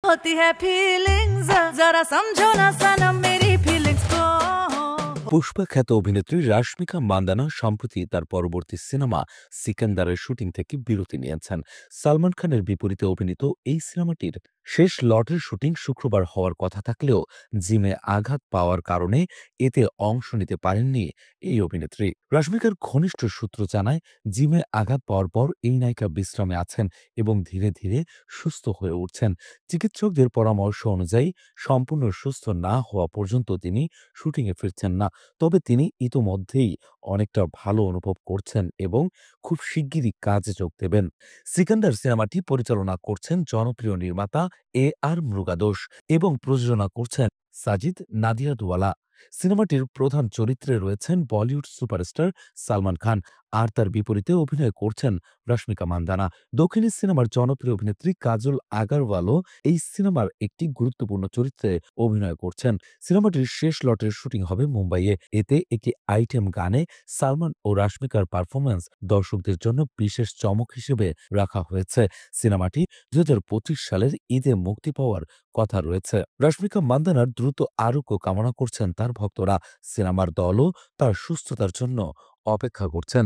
होती है फीलिंग्स जरा समझो ना सनम मेरी फीलिंग्स को। পুষ্পা খ্যাত অভিনেত্রী রাশমিকা মান্দানা সম্প্রতি তার পরবর্তী সিনেমা সিকান্দারের শুটিং থেকে বিরতি নিয়েছেন। সালমান খানের বিপরীতে অভিনীত এই সিনেমাটির শেষ লটের শুটিং শুক্রবার হওয়ার কথা থাকলেও জিমে আঘাত পাওয়ার কারণে এতে অংশ নিতে পারেননি এই অভিনেত্রী। রাশমিকার ঘনিষ্ঠ সূত্র জানায়, জিমে আঘাত পাওয়ার পর এই নায়িকা বিশ্রামে আছেন এবং ধীরে ধীরে সুস্থ হয়ে উঠছেন। চিকিৎসকদের পরামর্শ অনুযায়ী সম্পূর্ণ সুস্থ না হওয়া পর্যন্ত তিনি শুটিংয়ে ফিরছেন না। তবে তিনি ইতোমধ্যেই অনেকটা ভালো অনুভব করছেন এবং খুব শিগগিরই কাজে যোগ দেবেন। সিকান্দার সিনেমাটি পরিচালনা করছেন জনপ্রিয় নির্মাতা আর মৃগাদোষ এবং প্রযোজনা করছেন সাজিদ নাদিয়াদওয়ালা। সিনেমাটির প্রধান চরিত্রে রয়েছেন বলিউড সুপারস্টার সালমান খান, আর তার বিপরীতে অভিনয় করছেন রশ্মিকা মান্দানা। দক্ষিণী সিনেমার জনপ্রিয় অভিনেত্রী কাজল আগারওয়ালও এই সিনেমার একটি গুরুত্বপূর্ণ চরিত্রে অভিনয় করছেন। সিনেমাটির শেষ লটের শুটিং হবে মুম্বাইয়ে। এতে একটি আইটেম গানে সালমান ও রাশমিকার পারফরম্যান্স দর্শকদের জন্য বিশেষ চমক হিসেবে রাখা হয়েছে। সিনেমাটি ২০২৫ সালের ঈদে মুক্তি পাওয়ার কথা রয়েছে। রাশমিকা মান্দানার দ্রুত আরোগ্য কামনা করছেন তার ভক্তরা। সিনেমার দলও তার সুস্থতার জন্য অপেক্ষা করছেন।